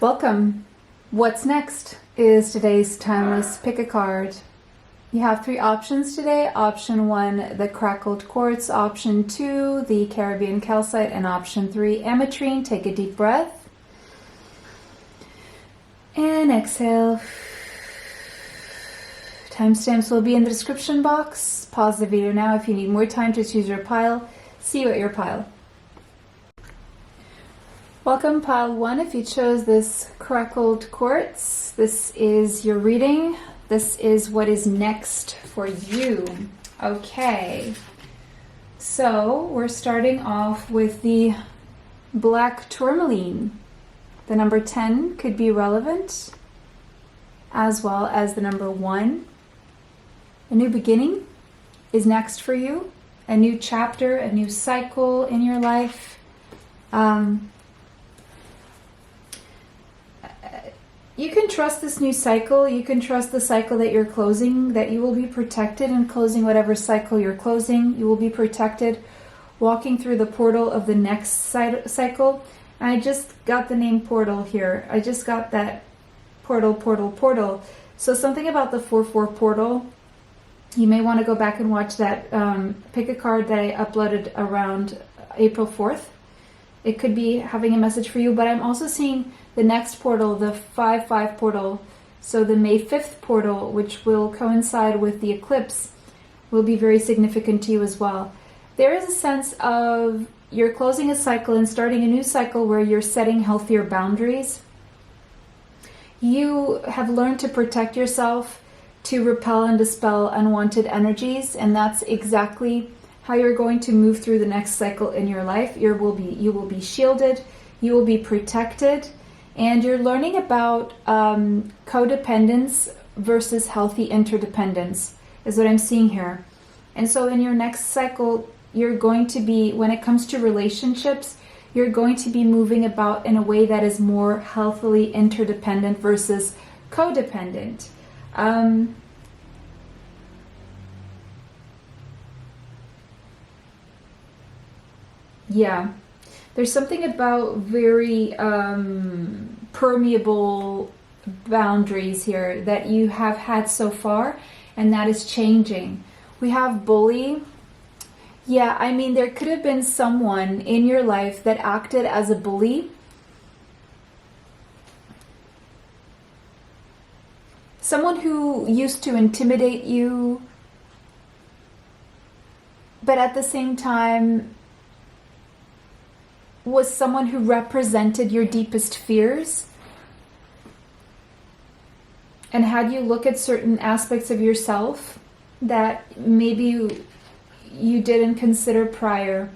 Welcome. What's next is today's timeless pick a card. You have three options today. Option 1, the crackled quartz. Option 2, the Caribbean calcite. And option 3, ametrine. Take a deep breath. And exhale. Timestamps will be in the description box. Pause the video now if you need more time to choose your pile. See you at your pile. Welcome pile 1. If you chose this crackled quartz, this is your reading. This is what is next for you. Okay, so we're starting off with the black tourmaline. The number 10 could be relevant, as well as the number 1. A new beginning is next for you. A new chapter, a new cycle in your life. You can trust this new cycle. You can trust the cycle that you're closing, that you will be protected in closing whatever cycle you're closing. You will be protected walking through the portal of the next cycle. And I just got the name portal here. I just got that portal. So something about the 4/4 portal. You may want to go back and watch that pick a card that I uploaded around April 4th. It could be having a message for you, but I'm also seeing the next portal, the 5/5 portal. So the May 5th portal, which will coincide with the eclipse, will be very significant to you as well. There is a sense of you're closing a cycle and starting a new cycle where you're setting healthier boundaries. You have learned to protect yourself, to repel and dispel unwanted energies, and that's exactly how you're going to move through the next cycle in your life. You will be shielded, you will be protected, and you're learning about codependence versus healthy interdependence is what I'm seeing here. And so in your next cycle, you're going to be, when it comes to relationships, you're going to be moving about in a way that is more healthily interdependent versus codependent. Yeah, there's something about very permeable boundaries here that you have had so far, and that is changing. We have bully. Yeah, I mean, there could have been someone in your life that acted as a bully. Someone who used to intimidate you, but at the same time was someone who represented your deepest fears and had you look at certain aspects of yourself that maybe you didn't consider prior.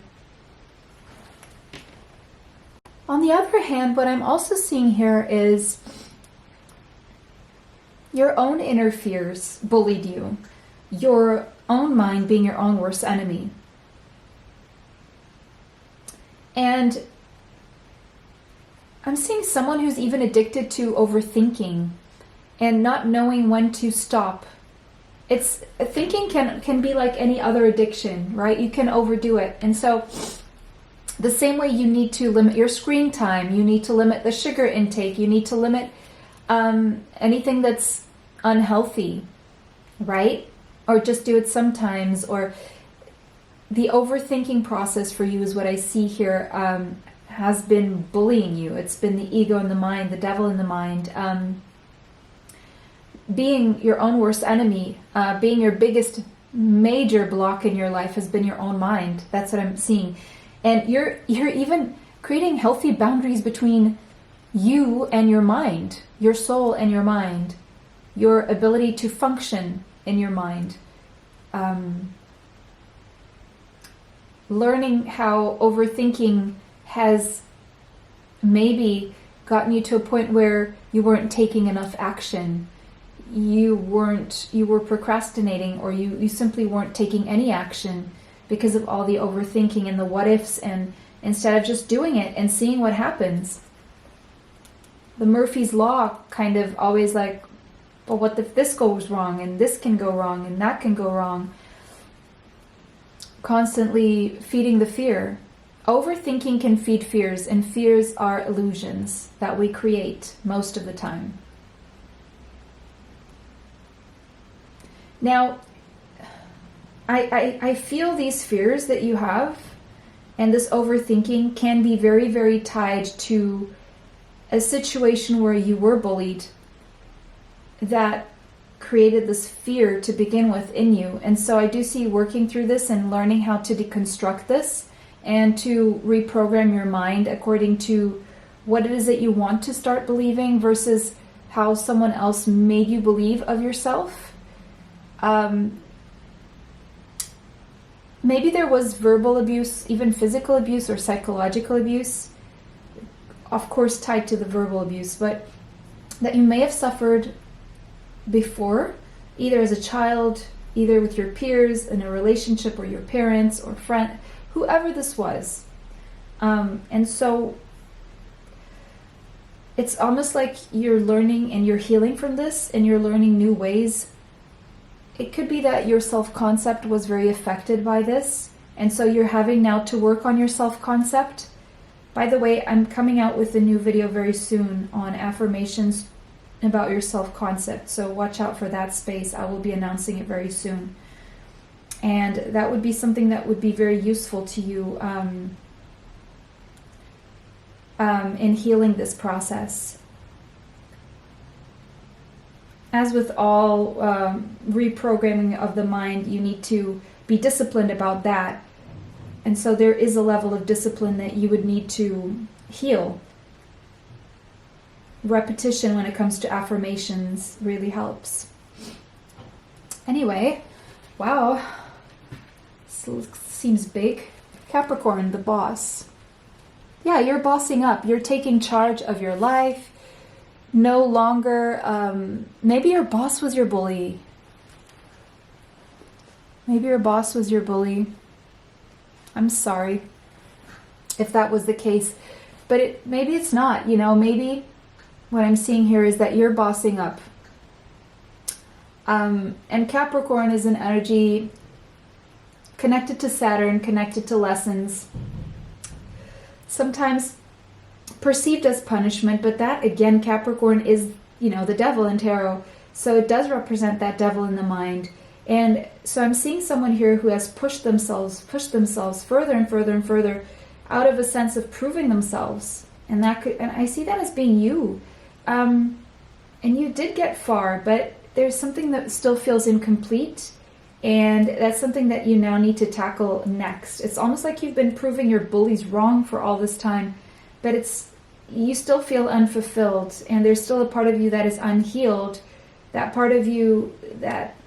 On the other hand, what I'm also seeing here is your own inner fears bullied you, your own mind being your own worst enemy. And I'm seeing someone who's even addicted to overthinking and not knowing when to stop. Thinking can be like any other addiction, right? You can overdo it. And so the same way you need to limit your screen time, you need to limit the sugar intake, you need to limit anything that's unhealthy, right? Or just do it sometimes, or the overthinking process for you is what I see here has been bullying you. It's been the ego in the mind, the devil in the mind. Being your own worst enemy, being your biggest major block in your life has been your own mind. That's what I'm seeing. And you're even creating healthy boundaries between you and your mind, your soul and your mind, your ability to function in your mind. Learning how overthinking has maybe gotten you to a point where you weren't taking enough action. You were procrastinating, or you simply weren't taking any action because of all the overthinking and the what ifs, and instead of just doing it and seeing what happens. The Murphy's Law kind of always like, well, what if this goes wrong, and this can go wrong, and that can go wrong? Constantly feeding the fear Overthinking can feed fears, and fears are illusions that we create most of the time. Now, I feel these fears that you have and this overthinking can be very, very tied to a situation where you were bullied that created this fear to begin with in you. And so I do see you working through this and learning how to deconstruct this and to reprogram your mind according to what it is that you want to start believing versus how someone else made you believe of yourself. Maybe there was verbal abuse, even physical abuse or psychological abuse, of course tied to the verbal abuse, but that you may have suffered before, either as a child, either with your peers, in a relationship, or your parents or friend, whoever this was. And so it's almost like you're learning and you're healing from this and you're learning new ways. It could be that your self-concept was very affected by this, and so you're having now to work on your self-concept. By the way, I'm coming out with a new video very soon on affirmations about your self-concept, so watch out for that space. I will be announcing it very soon. And that would be something that would be very useful to you in healing this process. As with all reprogramming of the mind, you need to be disciplined about that. And so there is a level of discipline that you would need to heal. Repetition when it comes to affirmations really helps. Anyway, wow. This seems big. Capricorn, the boss. Yeah, you're bossing up. You're taking charge of your life. No longer, maybe your boss was your bully. Maybe your boss was your bully. I'm sorry if that was the case, but maybe it's not, maybe what I'm seeing here is that you're bossing up. And Capricorn is an energy connected to Saturn, connected to lessons. Sometimes perceived as punishment, but that again, Capricorn is, the devil in tarot. So it does represent that devil in the mind. And so I'm seeing someone here who has pushed themselves further and further and further out of a sense of proving themselves. And I see that as being you. And you did get far, but there's something that still feels incomplete. And that's something that you now need to tackle next. It's almost like you've been proving your bullies wrong for all this time, but you still feel unfulfilled, and there's still a part of you that is unhealed, that part of you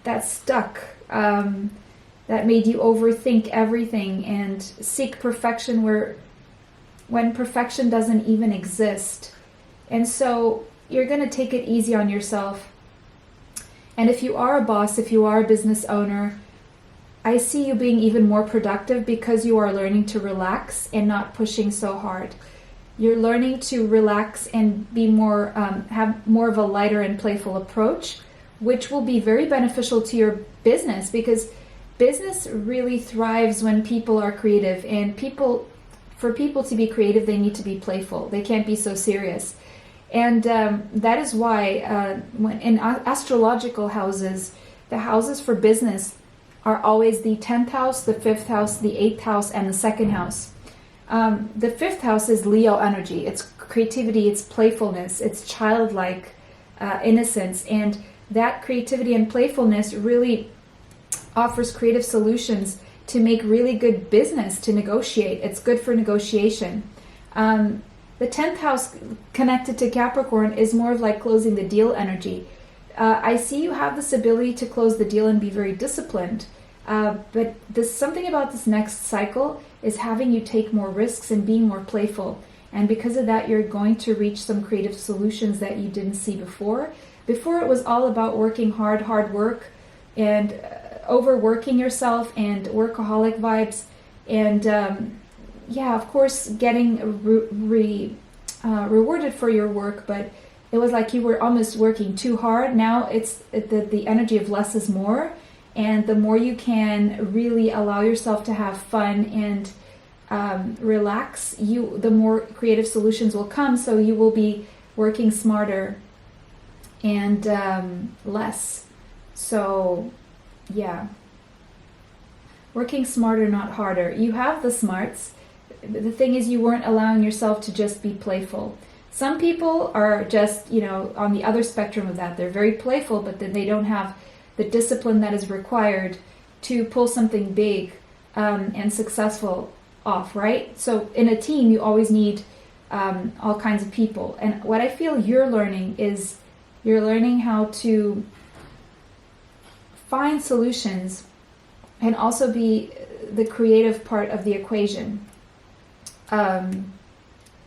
that's stuck, that made you overthink everything and seek perfection when perfection doesn't even exist. And so you're going to take it easy on yourself. And if you are a boss, if you are a business owner, I see you being even more productive because you are learning to relax and not pushing so hard. You're learning to relax and be more, have more of a lighter and playful approach, which will be very beneficial to your business, because business really thrives when people are creative, and for people to be creative, they need to be playful. They can't be so serious. And that is why when in astrological houses, the houses for business are always the 10th house, the 5th house, the 8th house, and the 2nd house. The 5th house is Leo energy. It's creativity, it's playfulness, it's childlike innocence. And that creativity and playfulness really offers creative solutions to make really good business, to negotiate. It's good for negotiation. The 10th house connected to Capricorn is more of like closing the deal energy. I see you have this ability to close the deal and be very disciplined. But something about this next cycle is having you take more risks and being more playful. And because of that, you're going to reach some creative solutions that you didn't see before. Before, it was all about working hard work, and overworking yourself and workaholic vibes. And of course, getting rewarded for your work, but it was like you were almost working too hard. Now it's the energy of less is more. And the more you can really allow yourself to have fun and relax, the more creative solutions will come. So you will be working smarter and less. So yeah, working smarter, not harder. You have the smarts. The thing is, you weren't allowing yourself to just be playful. Some people are just, on the other spectrum of that. They're very playful, but then they don't have the discipline that is required to pull something big and successful off, right? So in a team, you always need all kinds of people. And what I feel you're learning is you're learning how to find solutions and also be the creative part of the equation.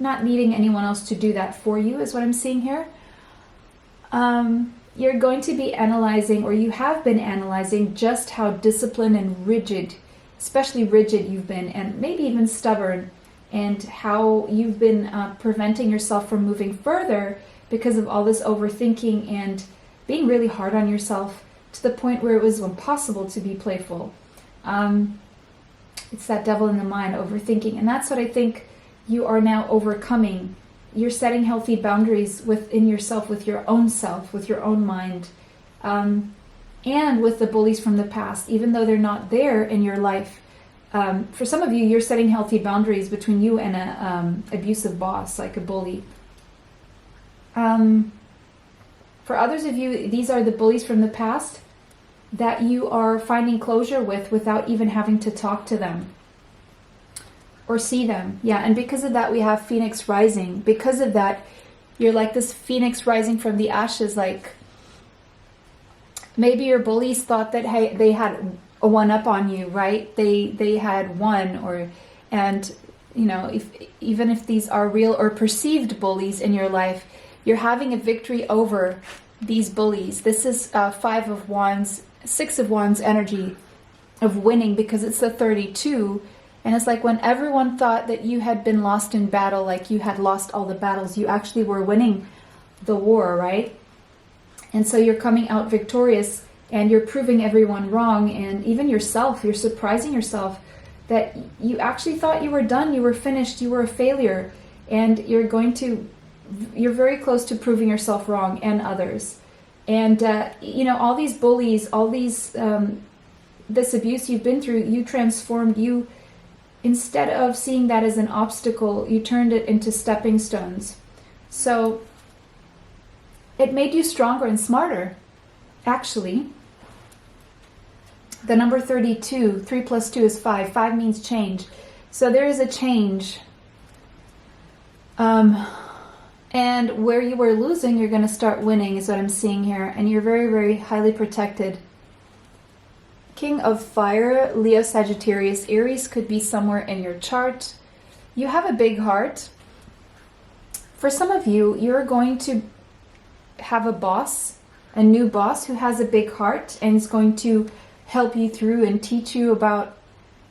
Not needing anyone else to do that for you is what I'm seeing here. You're going to be analyzing, or you have been analyzing, just how disciplined and rigid, especially rigid you've been, and maybe even stubborn, and how you've been preventing yourself from moving further because of all this overthinking and being really hard on yourself to the point where it was impossible to be playful. It's that devil in the mind, overthinking, and that's what I think you are now overcoming. You're setting healthy boundaries within yourself, with your own self, with your own mind, and with the bullies from the past, even though they're not there in your life. For some of you, you're setting healthy boundaries between you and an abusive boss, like a bully. For others of you, these are the bullies from the past that you are finding closure with without even having to talk to them or see them. Yeah, and because of that, we have Phoenix rising. Because of that, you're like this Phoenix rising from the ashes. Like, maybe your bullies thought that, hey, they had a one up on you, right? They had won, and even if these are real or perceived bullies in your life, you're having a victory over these bullies. This is 5 of Wands, 6 of Wands energy of winning, because it's the 32. And it's like when everyone thought that you had been lost in battle, like you had lost all the battles, you actually were winning the war, right? And so you're coming out victorious, and you're proving everyone wrong, and even yourself. You're surprising yourself that you actually thought you were done, you were finished, you were a failure, and you're very close to proving yourself wrong and others. And all these bullies, all these this abuse you've been through, you transformed. You, instead of seeing that as an obstacle, you turned it into stepping stones. So it made you stronger and smarter, actually. The number 32, 3 plus 2 is 5. 5 means change. So there is a change. And where you were losing, you're going to start winning, is what I'm seeing here. And you're very, very highly protected. King of Fire, Leo, Sagittarius, Aries could be somewhere in your chart. You have a big heart. For some of you, you're going to have a boss, a new boss who has a big heart and is going to help you through and teach you about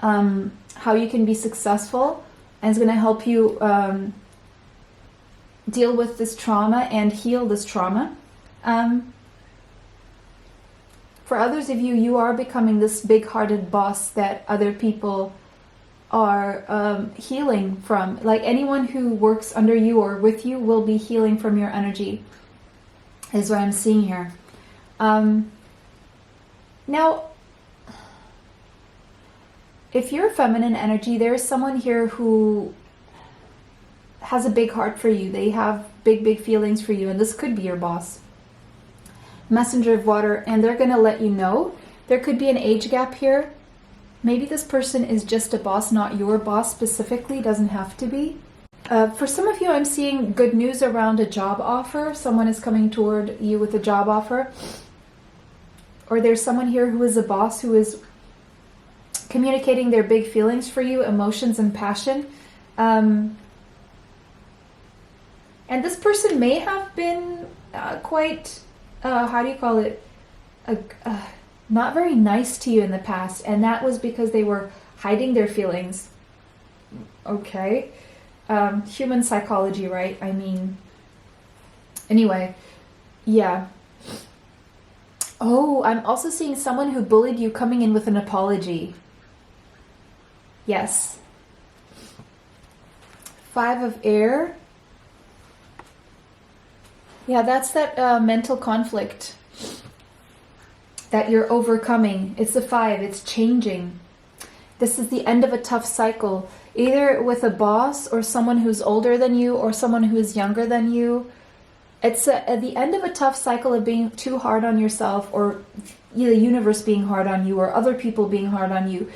how you can be successful, and is going to help you deal with this trauma and heal this trauma. For others of you, you are becoming this big-hearted boss that other people are healing from. Like anyone who works under you or with you will be healing from your energy, is what I'm seeing here. Now, if you're feminine energy, there's someone here who has a big heart for you. They have big, big feelings for you, and this could be your boss. Messenger of water, and they're going to let you know. There could be an age gap here. Maybe this person is just a boss, not your boss specifically. Doesn't have to be. For some of you, I'm seeing good news around a job offer. Someone is coming toward you with a job offer. Or there's someone here who is a boss who is communicating their big feelings for you, emotions and passion. And this person may have been quite, how do you call it, not very nice to you in the past, and that was because they were hiding their feelings. Okay. Human psychology, right? I mean, anyway, yeah. Oh, I'm also seeing someone who bullied you coming in with an apology. Yes. 5 of air. Yeah, that's that mental conflict that you're overcoming. It's the 5. It's changing. This is the end of a tough cycle, either with a boss or someone who's older than you or someone who is younger than you. It's at the end of a tough cycle of being too hard on yourself, or the universe being hard on you, or other people being hard on you.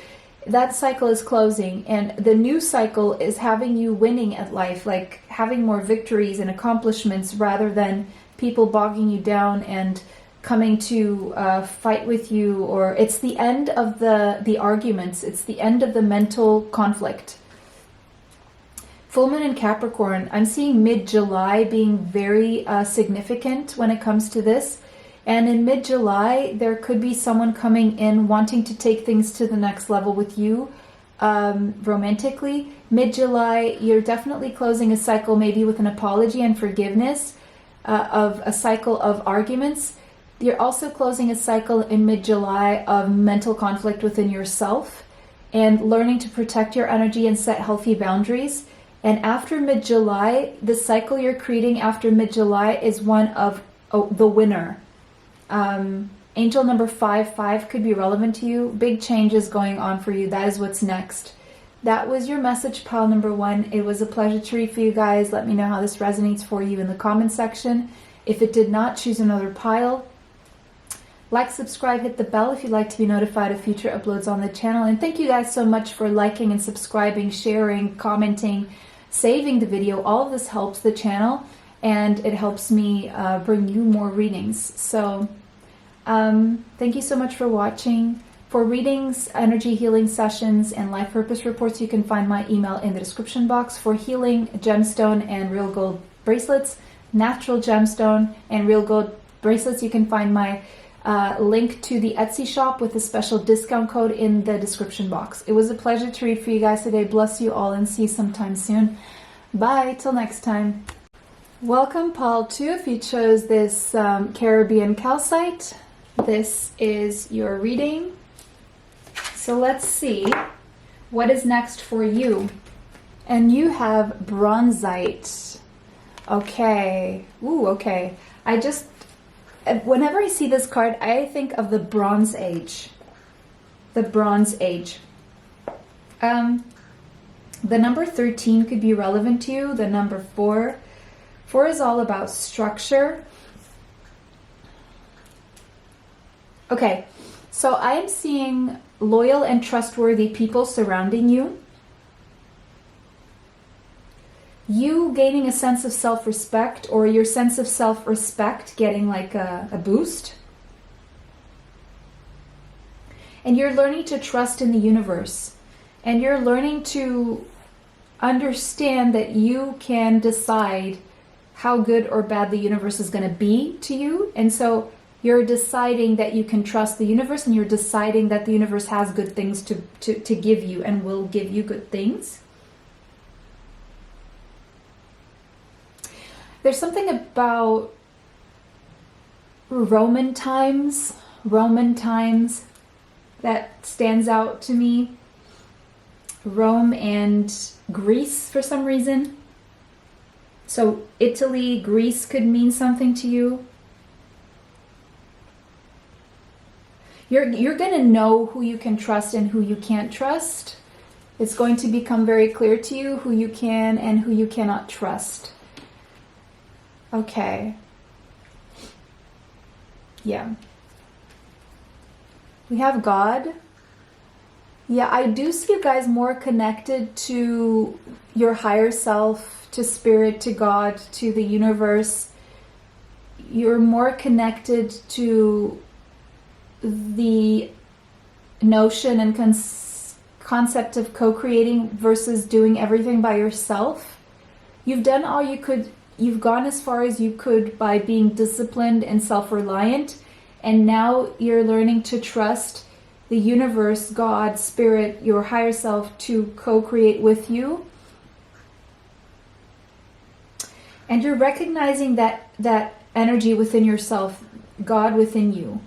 That cycle is closing, and the new cycle is having you winning at life, like having more victories and accomplishments rather than people bogging you down and coming to fight with you. Or it's the end of the arguments. It's the end of the mental conflict. Full moon in Capricorn, I'm seeing mid-July being very significant when it comes to this. And in mid-July, there could be someone coming in wanting to take things to the next level with you romantically. Mid-July, you're definitely closing a cycle, maybe with an apology and forgiveness of a cycle of arguments. You're also closing a cycle in mid-July of mental conflict within yourself and learning to protect your energy and set healthy boundaries. And after mid-July, the cycle you're creating after mid-July is one of the winner. Angel number 5 could be relevant to you. Big changes going on for you. That is what's next. That was your message, pile number 1. It was a pleasure to read for you guys. Let me know how this resonates for you in the comment section. If it did not, choose another pile. Like, subscribe, hit the bell if you'd like to be notified of future uploads on the channel. And thank you guys so much for liking and subscribing, sharing, commenting, saving the video. All of this helps the channel, and it helps me bring you more readings. So thank you so much for watching. For readings, energy healing sessions, and life purpose reports, you can find my email in the description box. For healing, gemstone and real gold bracelets, natural gemstone and real gold bracelets, you can find my link to the Etsy shop with a special discount code in the description box. It was a pleasure to read for you guys today. Bless you all, and see you sometime soon. Bye, till next time. Welcome, pile 2. If you chose this Caribbean calcite, this is your reading. So let's see what is next for you. And you have bronzite. Okay. Ooh, okay. Whenever I see this card, I think of the Bronze Age. The Bronze Age. The number 13 could be relevant to you. The number 4. 4 is all about structure. Okay, so I'm seeing loyal and trustworthy people surrounding you. You gaining a sense of self-respect, or your sense of self-respect getting like a boost. And you're learning to trust in the universe. And you're learning to understand that you can decide how good or bad the universe is going to be to you. And so you're deciding that you can trust the universe, and you're deciding that the universe has good things to give you and will give you good things. There's something about Roman times that stands out to me. Rome and Greece for some reason. So Italy, Greece could mean something to you. You're going to know who you can trust and who you can't trust. It's going to become very clear to you who you can and who you cannot trust. Okay. Yeah. We have God. Yeah, I do see you guys more connected to your higher self, to spirit, to God, to the universe. You're more connected to the notion and concept of co-creating versus doing everything by yourself. You've done all you could. You've gone as far as you could by being disciplined and self-reliant, and now you're learning to trust the universe, God, spirit, your higher self to co-create with you. And you're recognizing that energy within yourself, God within you,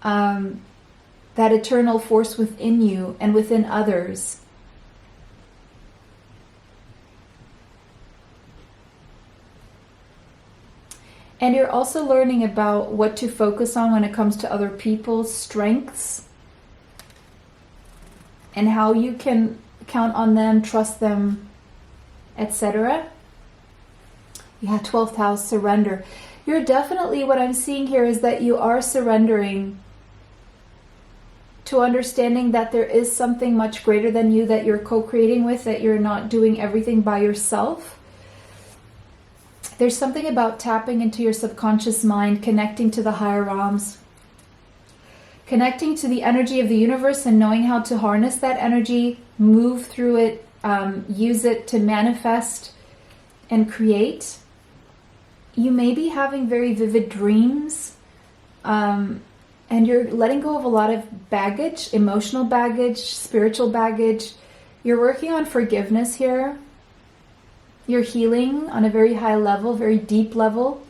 that eternal force within you and within others. And you're also learning about what to focus on when it comes to other people's strengths and how you can count on them, trust them, etc. Yeah, 12th house, surrender. You're definitely, what I'm seeing here is that you are surrendering to understanding that there is something much greater than you that you're co-creating with, that you're not doing everything by yourself. There's something about tapping into your subconscious mind, connecting to the higher realms, connecting to the energy of the universe and knowing how to harness that energy, move through it, use it to manifest and create. You may be having very vivid dreams, and you're letting go of a lot of baggage, emotional baggage, spiritual baggage. You're working on forgiveness here. You're healing on a very high level, very deep level.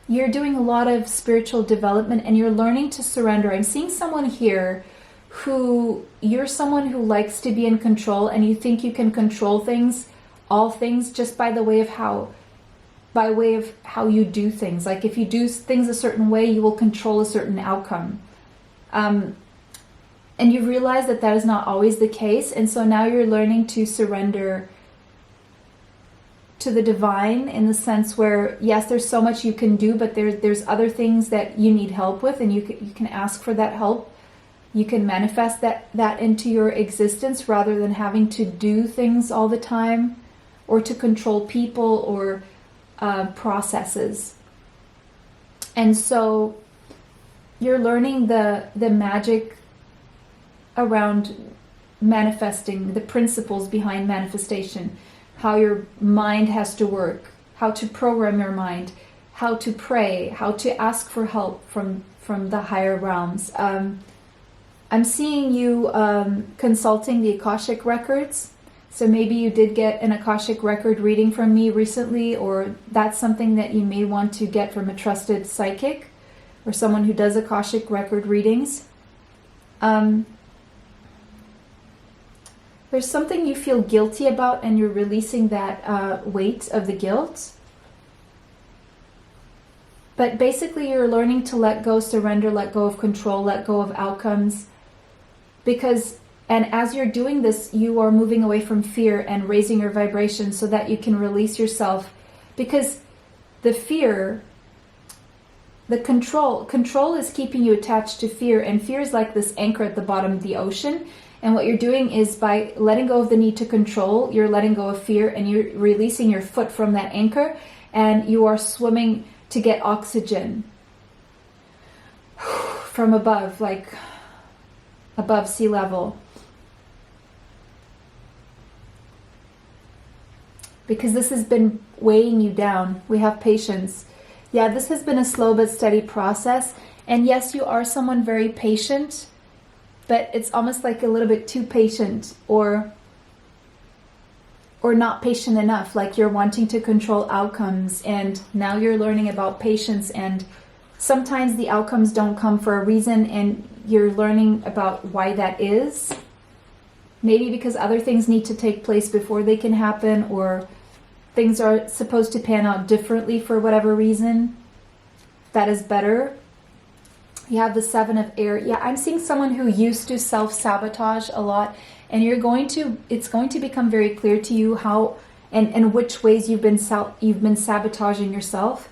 You're doing a lot of spiritual development and you're learning to surrender. I'm seeing someone here who, you're someone who likes to be in control and you think you can control things, all things, just by way of how you do things. Like if you do things a certain way, you will control a certain outcome. And you realize that that is not always the case. And so now you're learning to surrender to the divine, in the sense where, yes, there's so much you can do, but there's other things that you need help with, and you can ask for that help. You can manifest that into your existence rather than having to do things all the time or to control people or processes. And so you're learning the magic around manifesting, the principles behind manifestation, how your mind has to work, how to program your mind, how to pray, how to ask for help from the higher realms. I'm seeing you consulting the Akashic records. So maybe you did get an Akashic record reading from me recently, or that's something that you may want to get from a trusted psychic or someone who does Akashic record readings. There's something you feel guilty about and you're releasing that weight of the guilt. But basically you're learning to let go, surrender, let go of control, let go of outcomes. And as you're doing this, you are moving away from fear and raising your vibration so that you can release yourself. Because the fear, the control is keeping you attached to fear. And fear is like this anchor at the bottom of the ocean. And what you're doing is, by letting go of the need to control, you're letting go of fear and you're releasing your foot from that anchor, and you are swimming to get oxygen from above, like above sea level. Because this has been weighing you down. We have patience. Yeah, this has been a slow but steady process. And yes, you are someone very patient, but it's almost like a little bit too patient, or not patient enough, like you're wanting to control outcomes. And now you're learning about patience, and sometimes the outcomes don't come for a reason, and you're learning about why that is. Maybe because other things need to take place before they can happen, or things are supposed to pan out differently for whatever reason that is better. You have the 7 of air. Yeah, I'm seeing someone who used to self-sabotage a lot, and it's going to become very clear to you how and which ways you've been sabotaging yourself.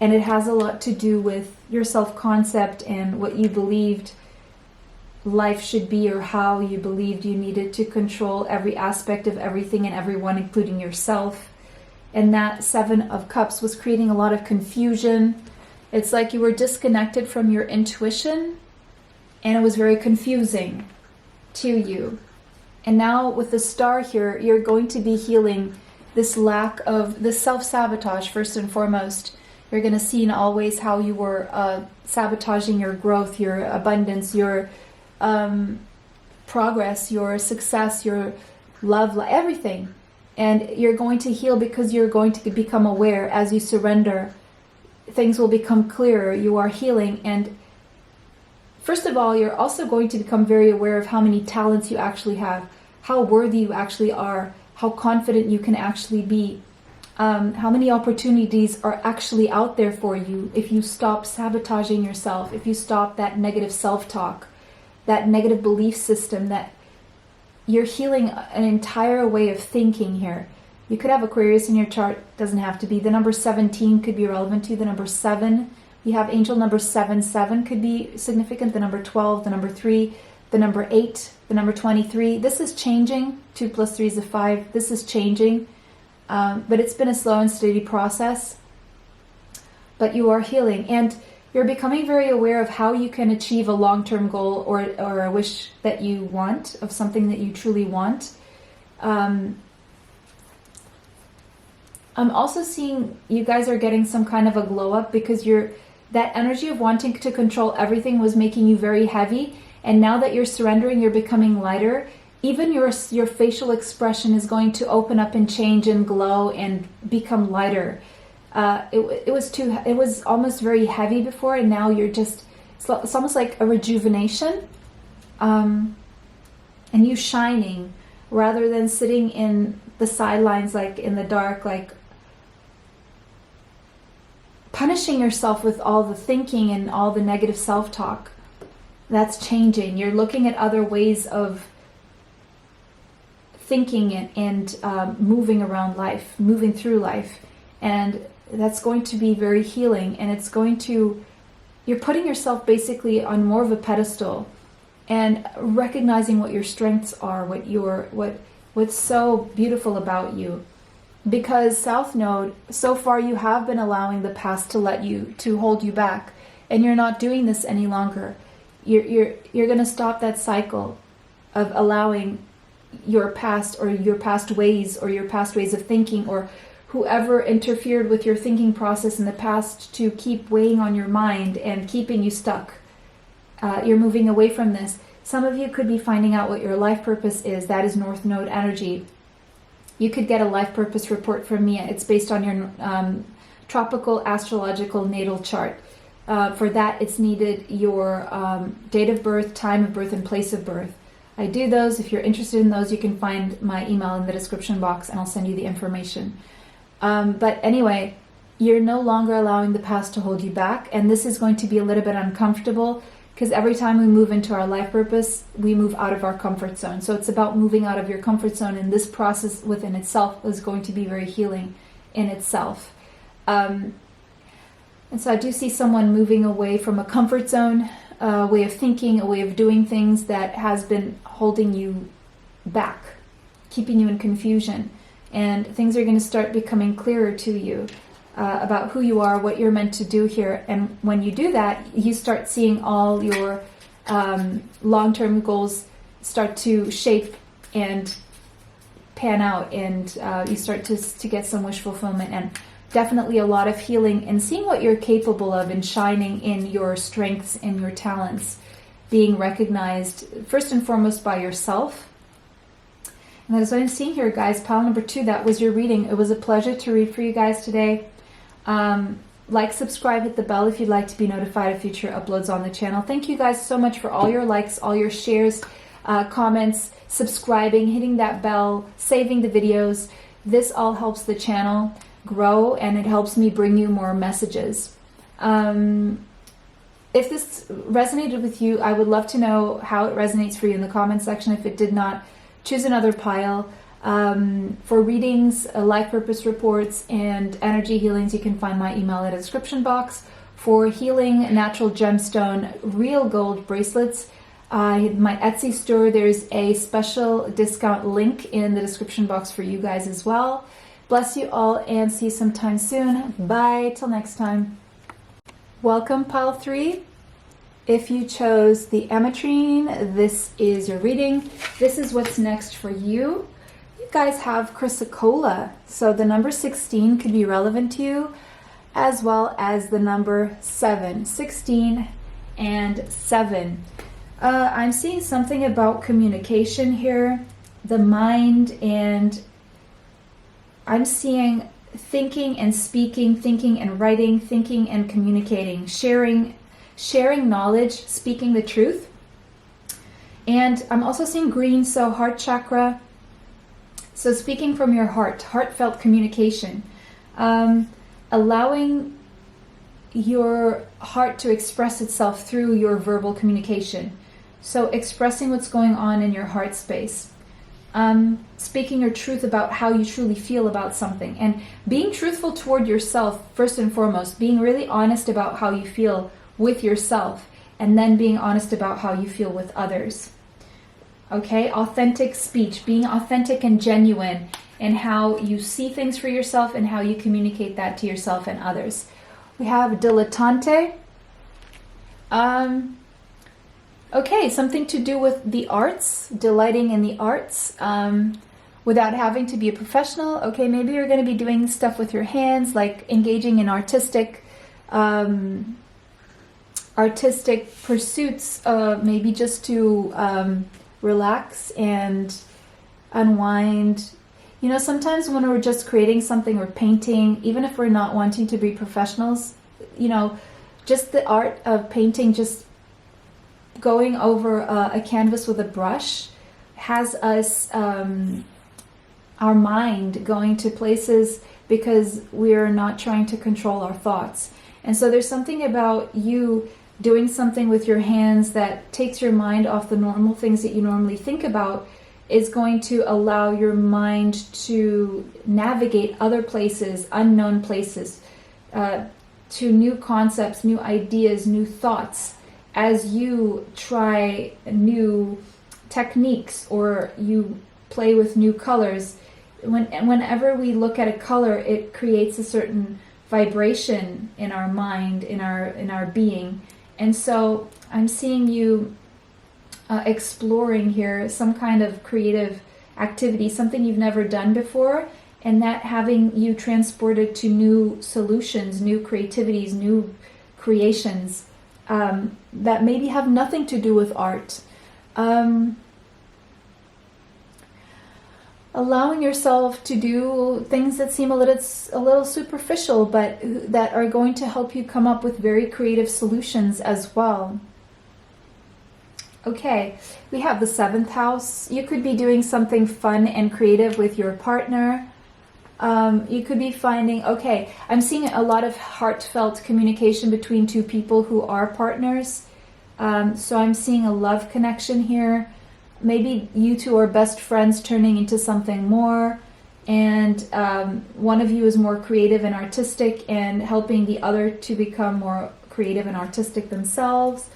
And it has a lot to do with your self-concept and what you believed life should be, or how you believed you needed to control every aspect of everything and everyone, including yourself. And that 7 of Cups was creating a lot of confusion. It's like you were disconnected from your intuition, and it was very confusing to you. And now with the star here, you're going to be healing this lack of the self-sabotage first and foremost. You're going to see in all ways how you were sabotaging your growth, your abundance, your progress, your success, your love, everything. And you're going to heal because you're going to become aware as you surrender. Things will become clearer. You are healing. And first of all, you're also going to become very aware of how many talents you actually have, how worthy you actually are, how confident you can actually be. how many opportunities are actually out there for you if you stop sabotaging yourself, if you stop that negative self-talk, that negative belief system, that you're healing an entire way of thinking here. You could have Aquarius in your chart, doesn't have to be. The number 17 could be relevant to you. The number 7, you have angel number 7 could be significant. The number 12, the number 3, the number 8, the number 23. This is changing. 2 plus 3 is a 5. This is changing. But it's been a slow and steady process. But you are healing. And you're becoming very aware of how you can achieve a long-term goal or a wish that you want, of something that you truly want. I'm also seeing you guys are getting some kind of a glow up because that energy of wanting to control everything was making you very heavy. And now that you're surrendering, you're becoming lighter. Even your facial expression is going to open up and change and glow and become lighter. It was almost very heavy before, and now you're just, it's almost like a rejuvenation. And you shining rather than sitting in the sidelines, like in the dark, like punishing yourself with all the thinking and all the negative self-talk. That's changing. You're looking at other ways of thinking and moving around life, moving through life. And that's going to be very healing. And it's going to, you're putting yourself basically on more of a pedestal and recognizing what your strengths are, what's so beautiful about you. Because South Node, so far you have been allowing the past to hold you back, and you're not doing this any longer. You're going to stop that cycle of allowing your past or your past ways of thinking, or whoever interfered with your thinking process in the past, to keep weighing on your mind and keeping you stuck. You're moving away from this. Some of you could be finding out what your life purpose is. That is North Node energy. You could get a life purpose report from me. It's based on your tropical astrological natal chart. For that, it's needed your date of birth, time of birth, and place of birth. I do those. If you're interested in those, you can find my email in the description box, and I'll send you the information. But anyway, you're no longer allowing the past to hold you back, and this is going to be a little bit uncomfortable, because every time we move into our life purpose, we move out of our comfort zone. So it's about moving out of your comfort zone, and this process within itself is going to be very healing in itself. And so I do see someone moving away from a comfort zone, a way of thinking, a way of doing things that has been holding you back, keeping you in confusion. And things are going to start becoming clearer to you about who you are, what you're meant to do here. And when you do that, you start seeing all your long-term goals start to shape and pan out, and you start to get some wish fulfillment, and definitely a lot of healing, and seeing what you're capable of, and shining in your strengths and your talents, being recognized first and foremost by yourself. And as I'm seeing here, guys, pile number 2, that was your reading. It was a pleasure to read for you guys today. Like, subscribe, hit the bell if you'd like to be notified of future uploads on the channel. Thank you guys so much for all your likes, all your shares, comments, subscribing, hitting that bell, saving the videos. This all helps the channel grow, and it helps me bring you more messages. If this resonated with you, I would love to know how it resonates for you in the comment section. If it did not, choose another pile. For readings, life purpose reports, and energy healings, you can find my email in the description box. For healing, natural gemstone, real gold bracelets, my Etsy store, there's a special discount link in the description box for you guys as well. Bless you all, and see you sometime soon. Bye, till next time. Welcome, pile 3. If you chose the ametrine, this is your reading. This is what's next for you. You guys have chrysocolla, so the number 16 could be relevant to you, as well as the number 7. 16 and 7. I'm seeing something about communication here, the mind, and I'm seeing thinking and speaking, thinking and writing, thinking and communicating, sharing knowledge, speaking the truth. And I'm also seeing green, so heart chakra. So speaking from your heart, heartfelt communication. allowing your heart to express itself through your verbal communication. So expressing what's going on in your heart space. Speaking your truth about how you truly feel about something. And being truthful toward yourself, first and foremost. Being really honest about how you feel with yourself. And then being honest about how you feel with others. Okay? Authentic speech. Being authentic and genuine in how you see things for yourself and how you communicate that to yourself and others. We have dilettante. Okay, something to do with the arts, delighting in the arts, without having to be a professional. Okay, maybe you're going to be doing stuff with your hands, like engaging in artistic pursuits, maybe just to relax and unwind. You know, sometimes when we're just creating something or painting, even if we're not wanting to be professionals, you know, just the art of painting, just going over a canvas with a brush has us, our mind going to places because we're not trying to control our thoughts. And so there's something about you doing something with your hands that takes your mind off the normal things that you normally think about, is going to allow your mind to navigate other places, unknown places, to new concepts, new ideas, new thoughts, as you try new techniques or you play with new colors. Whenever we look at a color, it creates a certain vibration in our mind, in our being. And so I'm seeing you exploring here some kind of creative activity, something you've never done before, and that having you transported to new solutions, new creativities, new creations that maybe have nothing to do with art. Allowing yourself to do things that seem a little superficial, but that are going to help you come up with very creative solutions as well. Okay, we have the 7th house. You could be doing something fun and creative with your partner. You could be finding, okay, I'm seeing a lot of heartfelt communication between two people who are partners. So I'm seeing a love connection here. Maybe you two are best friends turning into something more. And one of you is more creative and artistic and helping the other to become more creative and artistic themselves.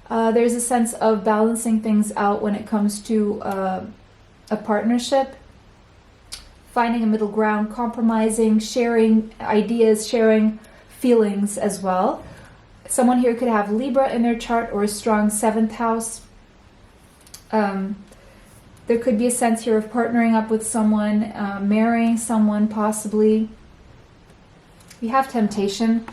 There's a sense of balancing things out when it comes to a partnership. Finding a middle ground, compromising, sharing ideas, sharing feelings as well. Someone here could have Libra in their chart or a strong 7th house. There could be a sense here of partnering up with someone, marrying someone possibly. We have temptation.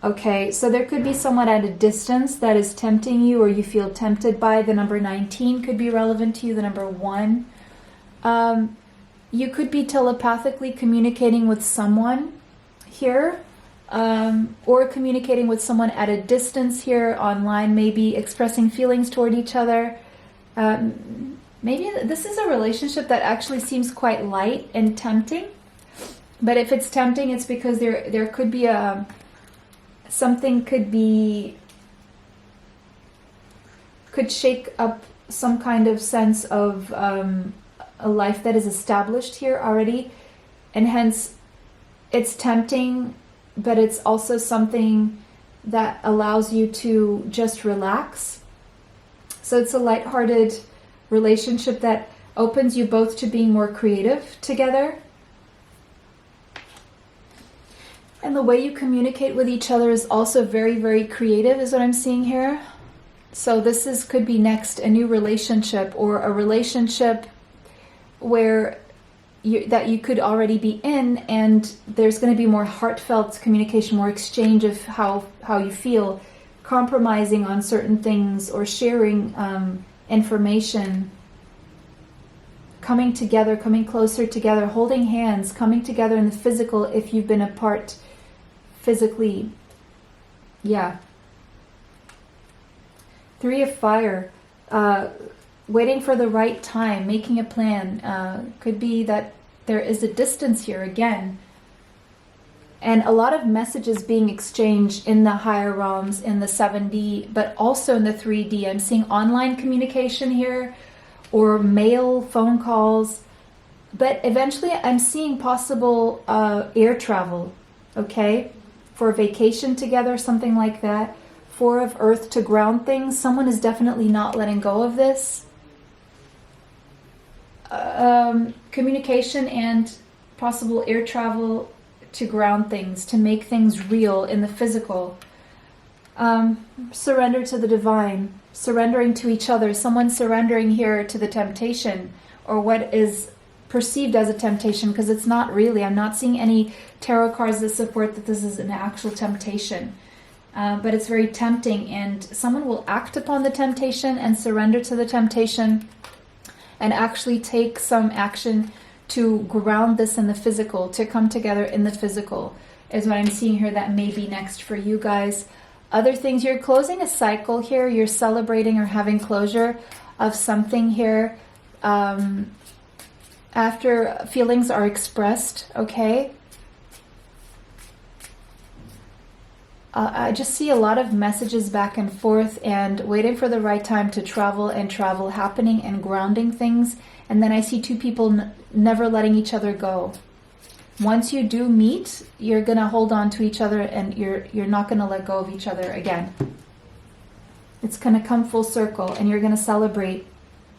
Okay, so there could be someone at a distance that is tempting you or you feel tempted by. The number 19 could be relevant to you, the number 1. You could be telepathically communicating with someone here, or communicating with someone at a distance here online, maybe expressing feelings toward each other. Maybe this is a relationship that actually seems quite light and tempting, but if it's tempting, it's because there could be something could shake up some kind of sense of a life that is established here already, and hence it's tempting, but it's also something that allows you to just relax. So it's a lighthearted relationship that opens you both to being more creative together. And the way you communicate with each other is also very, very creative, is what I'm seeing here. So this could be next a new relationship, or a relationship where that you could already be in, and there's going to be more heartfelt communication, more exchange of how you feel, compromising on certain things or sharing information, coming together, coming closer together, holding hands, coming together in the physical if you've been apart physically. Yeah. 3 of fire. Waiting for the right time, making a plan. Could be that there is a distance here again. And a lot of messages being exchanged in the higher realms, in the 7D, but also in the 3D. I'm seeing online communication here, or mail, phone calls. But eventually I'm seeing possible air travel, okay? For a vacation together, something like that. 4 of Earth to ground things. Someone is definitely not letting go of this. Communication and possible air travel to ground things, to make things real in the physical. Surrender to the divine, surrendering to each other, someone surrendering here to the temptation, or what is perceived as a temptation, because it's not really. I'm not seeing any tarot cards that support that this is an actual temptation. But it's very tempting, and someone will act upon the temptation and surrender to the temptation and actually take some action to ground this in the physical, to come together in the physical, is what I'm seeing here. That may be next for you guys. Other things, you're closing a cycle here. You're celebrating or having closure of something here after feelings are expressed, okay? I just see a lot of messages back and forth and waiting for the right time to travel and travel happening and grounding things. And then I see 2 people never letting each other go. Once you do meet, you're going to hold on to each other, and you're not going to let go of each other again. It's going to come full circle, and you're going to celebrate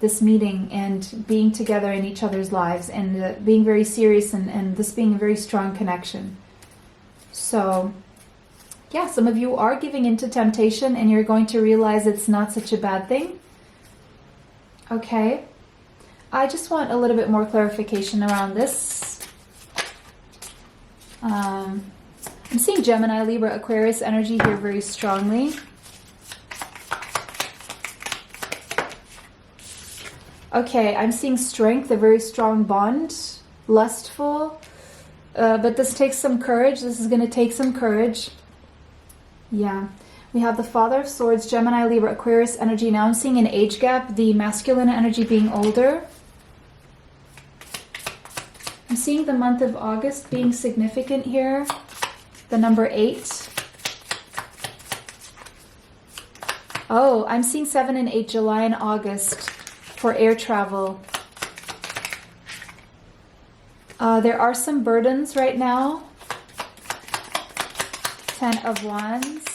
this meeting and being together in each other's lives, and being very serious, and this being a very strong connection. So yeah, some of you are giving into temptation, and you're going to realize it's not such a bad thing. Okay. I just want a little bit more clarification around this. I'm seeing Gemini, Libra, Aquarius energy here very strongly. Okay, I'm seeing strength, a very strong bond, lustful. But this takes some courage. This is going to take some courage. Yeah. We have the Father of Swords, Gemini, Libra, Aquarius energy. Now I'm seeing an age gap, the masculine energy being older. I'm seeing the month of August being significant here. The number 8. Oh, I'm seeing 7 and 8, July and August for air travel. There are some burdens right now. 10 of Wands.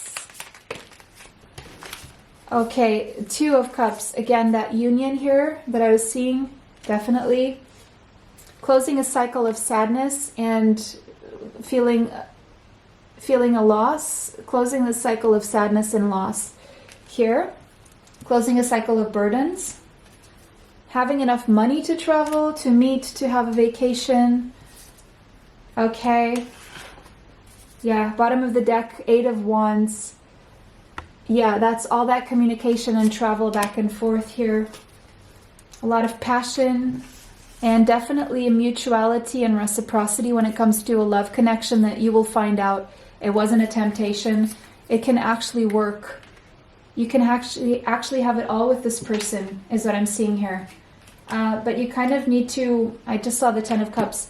Okay, 2 of Cups. Again, that union here that I was seeing, definitely. Closing a cycle of sadness and feeling a loss. Closing the cycle of sadness and loss here. Closing a cycle of burdens. Having enough money to travel, to meet, to have a vacation. Okay. Yeah, bottom of the deck, 8 of Wands. Yeah, that's all that communication and travel back and forth here. A lot of passion and definitely a mutuality and reciprocity when it comes to a love connection, that you will find out it wasn't a temptation. It can actually work. You can actually have it all with this person, is what I'm seeing here. But you kind of need to, I just saw the 10 of Cups,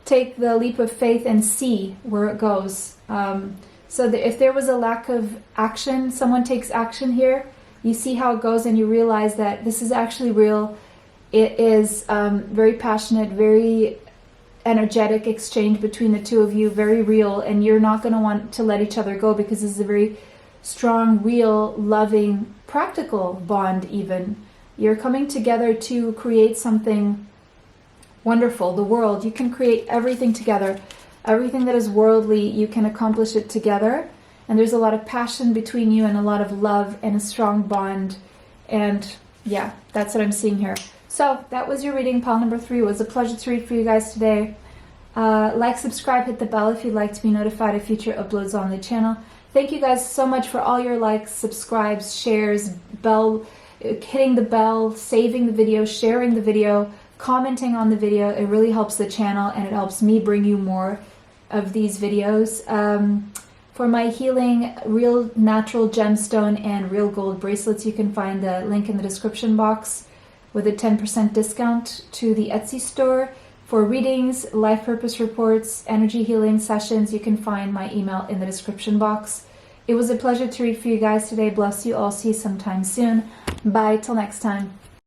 take the leap of faith and see where it goes. So that if there was a lack of action, someone takes action here, you see how it goes, and you realize that this is actually real. It is very passionate, very energetic exchange between the 2 of you, very real, and you're not going to want to let each other go, because this is a very strong, real, loving, practical bond even. You're coming together to create something wonderful. The world, you can create everything together. Everything that is worldly, you can accomplish it together. And there's a lot of passion between you, and a lot of love, and a strong bond. And yeah, that's what I'm seeing here. So that was your reading, pile number 3. It was a pleasure to read for you guys today. Like, subscribe, hit the bell if you'd like to be notified of future uploads on the channel. Thank you guys so much for all your likes, subscribes, shares, bell, hitting the bell, saving the video, sharing the video, commenting on the video. It really helps the channel, and it helps me bring you more of these videos. For my healing real natural gemstone and real gold bracelets, you can find the link in the description box with a 10% discount to the Etsy store. For readings, life purpose reports, energy healing sessions, you can find my email in the description box. It was a pleasure to read for you guys today. Bless you all. See you sometime soon. Bye till next time.